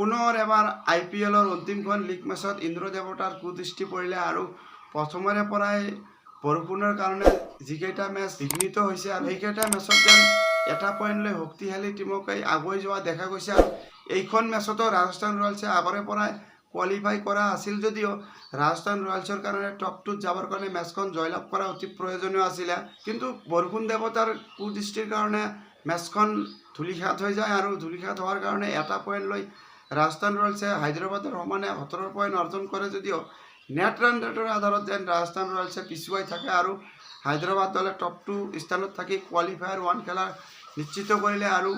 পুনৰ এবাৰ IPLৰ অন্তিমখন লীগ মেচত ইন্দ্ৰ দেৱতাৰ কুদৃষ্টি পৰিলে আৰু প্ৰথমৰে পৰাই বৰষুণৰ কাৰণে যিকেইটা মেচ বিঘ্নিত হৈছে আৰু সেইকেইটা মেচত যেন এটা পইণ্ট লৈ শক্তিশালী টিমকে আগুৱাই যোৱা দেখা গৈছে। আৰু এইখন মেচতো ৰাজস্থান ৰয়েলছে আগৰে পৰাই কোৱালিফাই কৰা আছিল যদিও ৰাজস্থান ৰয়েলছৰ কাৰণে টপ 2ত যাবৰ কাৰণে মেচখন জয়লাভ কৰা অতি প্ৰয়োজনীয় আছিলে, কিন্তু বৰষুণ দেৱতাৰ কুদৃষ্টিৰ কাৰণে মেচখন ধূলিসাৎ হৈ যায় আৰু ধূলিসাৎ হোৱাৰ কাৰণে এটা পইণ্ট লৈ ৰাজস্থান ৰয়েলছে হায়দৰাবাদৰ সমানে 17 পইণ্ট অৰ্জন কৰে যদিও নেট ৰান ৰেটৰ আধাৰত যেন ৰাজস্থান ৰয়েলছে পিছুৱাই থাকে আৰু হায়দৰাবাদ দলে টপ 2 স্থানত থাকি কোৱালিফায়াৰ 1 খেলা নিশ্চিত কৰিলে। আৰু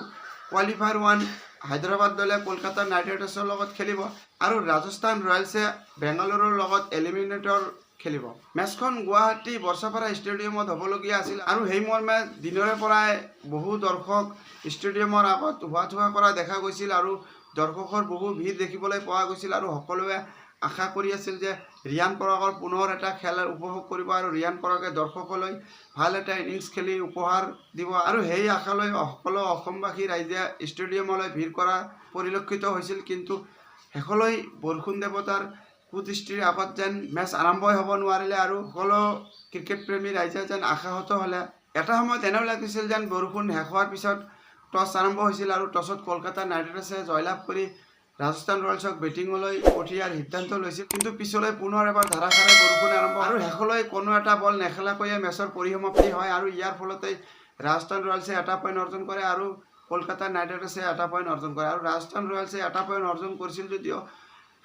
কোৱালিফায়াৰ 1 হায়দৰাবাদ দলে কলকাতা নাইট ৰাইডাৰ্ছৰ লগত খেলিব আৰু ৰাজস্থান ৰয়েলছে বেংগালুৰুৰ লগত এলিমিনেটৰ খেলিব। মেচখন গুৱাহাটী বৰ্ষাপাৰা ষ্টেডিয়ামত হ'বলগীয়া আছিল আৰু সেই মৰ্মে দিনৰে পৰাই বহু দৰ্শক ষ্টেডিয়ামৰ আগত হোৱা থোৱা কৰা দেখা গৈছিল আৰু দৰ্শকৰ বহু ভিৰ দেখিবলৈ পোৱা গৈছিল আৰু সকলোৱে আশা কৰি আছিল যে ৰিয়ান পৰাগৰ পুনৰ এটা খেল উপভোগ কৰিব আৰু ৰিয়ান পৰাগে দৰ্শকলৈ ভাল এটা ইনিংছ খেলি উপহাৰ দিব আৰু সেই আশালৈ সকলো অসমবাসী ৰাইজে ষ্টেডিয়ামলৈ ভিৰ কৰা পৰিলক্ষিত হৈছিল। কিন্তু শেষলৈ বৰষুণ দেৱতাৰ কুদৃষ্টিৰ আগত যেন মেচ আৰম্ভই হ'ব নোৱাৰিলে আৰু সকলো ক্ৰিকেট প্ৰেমী ৰাইজে যেন আশাহত হ'লে। এটা সময়ত এনেও লাগিছিল যেন বৰষুণ শেষ হোৱাৰ পিছত টছ আৰম্ভ হৈছিল আৰু টছত কলকাতা নাইট ৰাইডাৰ্ছে জয়লাভ কৰি ৰাজস্থান ৰয়েলছক বেটিঙলৈ পঠিওৱাৰ সিদ্ধান্ত লৈছিল, কিন্তু পিছলৈ পুনৰ এবাৰ ধাৰাসাৰে বৰষুণ আৰম্ভ আৰু শেষলৈ কোনো এটা বল নেখেলাকৈয়ে মেচৰ পৰিসমাপ্তি হয় আৰু ইয়াৰ ফলতেই ৰাজস্থান ৰয়েলছে এটা পইণ্ট অৰ্জন কৰে আৰু কলকাতা নাইট ৰাইডাৰ্ছে এটা পইণ্ট অৰ্জন কৰে আৰু ৰাজস্থান ৰয়েলছে এটা পইণ্ট অৰ্জন কৰিছিল যদিও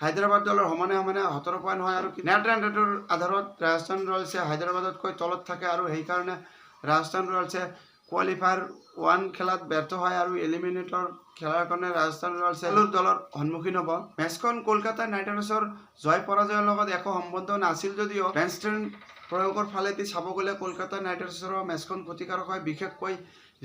হায়দৰাবাদ দলৰ সমানে 17 পইণ্ট হয় আৰু নেট ৰান ৰেটৰ আধাৰত ৰাজস্থান ৰয়েলছে হায়দৰাবাদতকৈ তলত থাকে আৰু সেইকাৰণে ৰাজস্থান ৰয়েলছে কোৱালিফায়াৰ 1 খেলাত ব্যৰ্থ হয় আৰু এলিমিনেটৰ খেলাৰ কাৰণে ৰাজস্থান ৰয়েলছে দলৰ সন্মুখীন হ'ব। মেচখন কলকাতা নাইট ৰাইডাৰ্ছৰ জয় পৰাজয়ৰ লগত একো সম্বন্ধ নাছিল যদিও বেনষ্ট্ৰেণ্ড প্ৰয়োগৰ ফালেদি চাব গ'লে কলকাতা নাইট ৰাইডাৰ্ছৰ মেচখন ক্ষতিকাৰক হয়, বিশেষকৈ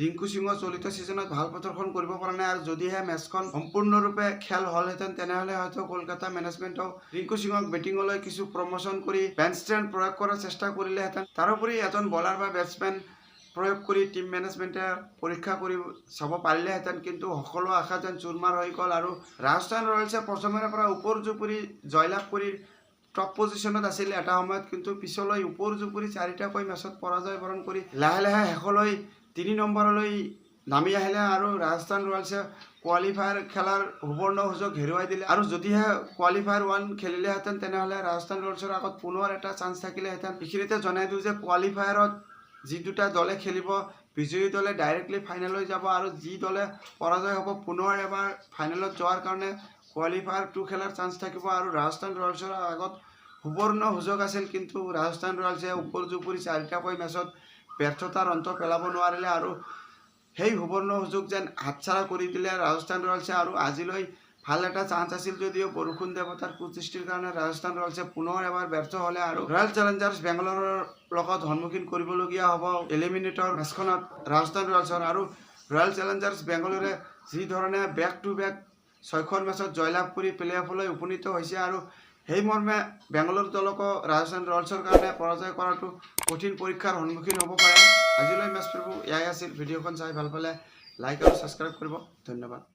ৰিংকু সিঙে চলিত ছিজনত ভাল প্ৰদৰ্শন কৰিব পৰা নাই আৰু যদিহে মেচখন সম্পূৰ্ণৰূপে খেল হ'লহেঁতেন তেনেহ'লে হয়তো কলকাতা মেনেজমেণ্টক ৰিংকু সিঙক বেটিঙলৈ কিছু প্ৰমোশ্যন কৰি বেনষ্ট্ৰেণ্ড প্ৰয়োগ কৰাৰ চেষ্টা কৰিলেহেঁতেন। তাৰোপৰি এজন বলাৰ বা বেটছমেন প্ৰয়োগ কৰি টিম মেনেজমেণ্টে পৰীক্ষা কৰি চাব পাৰিলেহেঁতেন, কিন্তু সকলো আশা যেন চুৰমাৰ হৈ গ'ল আৰু ৰাজস্থান ৰয়েলছে প্ৰথমৰে পৰা ওপৰ জুপুৰি জয়লাভ কৰি টপ পজিশ্যনত আছিল এটা সময়ত, কিন্তু পিছলৈ ওপৰ জুপুৰি 4টাকৈ মেচত পৰাজয় বৰণ কৰি লাহে লাহে শেষলৈ 3 নম্বৰলৈ নামি আহিলে আৰু ৰাজস্থান ৰয়েলছে কোৱালিফায়াৰ খেলাৰ সুবৰ্ণ সুযোগ হেৰুৱাই দিলে আৰু যদিহে কোৱালিফায়াৰ 1 খেলিলেহেঁতেন তেনেহ'লে ৰাজস্থান ৰয়েলছৰ আগত পুনৰ এটা চান্স থাকিলেহেঁতেন। এইখিনিতে জনাই দিওঁ যে কোৱালিফায়াৰত যি দুটা দলে খেলিব বিজয়ী দলে ডাইৰেক্টলি ফাইনেললৈ যাব আৰু যি দলে পৰাজয় হ'ব পুনৰ এবাৰ ফাইনেলত যোৱাৰ কাৰণে কোৱালিফায়াৰ 2 খেলাৰ চান্স থাকিব আৰু ৰাজস্থান ৰয়েলছৰ আগত সুবৰ্ণ সুযোগ আছিল, কিন্তু ৰাজস্থান ৰয়েলছে ওপৰ জুপুৰি 4টাকৈ মেচত ব্যৰ্থতাৰ অন্ত পেলাব নোৱাৰিলে আৰু সেই সুবৰ্ণ সুযোগ যেন হাতছাৰা কৰি দিলে ৰাজস্থান ৰয়েলছে আৰু আজিলৈ ভাল এটা চান্স আছিল যদিও বৰষুণ দেৱতাৰ কুদৃষ্টিৰ কাৰণে ৰাজস্থান ৰয়েলছে পুনৰ এবাৰ ব্যৰ্থ হ'লে আৰু ৰয়েল চেলেঞ্জাৰ্ছ বেংগালোৰৰ লগত সন্মুখীন কৰিবলগীয়া হ'ব এলিমিনেটৰ মেচখনত ৰাজস্থান ৰয়েলছৰ আৰু ৰয়েল চেলেঞ্জাৰ্ছ বেংগালোৰে যি ধৰণে বেক টু বেক 6খন মেচত জয়লাভ কৰি প্লে অফলৈ উপনীত হৈছে আৰু সেই মৰ্মে বেংগালোৰ দলকো ৰাজস্থান ৰয়েলছৰ কাৰণে পৰাজয় কৰাটো কঠিন পৰীক্ষাৰ সন্মুখীন হ'ব পাৰে। আজিলৈ মেচ প্ৰিভিউ এয়াই আছিল। ভিডিঅ'খন চাই ভাল পালে লাইক আৰু ছাবস্ক্ৰাইব কৰিব। ধন্যবাদ।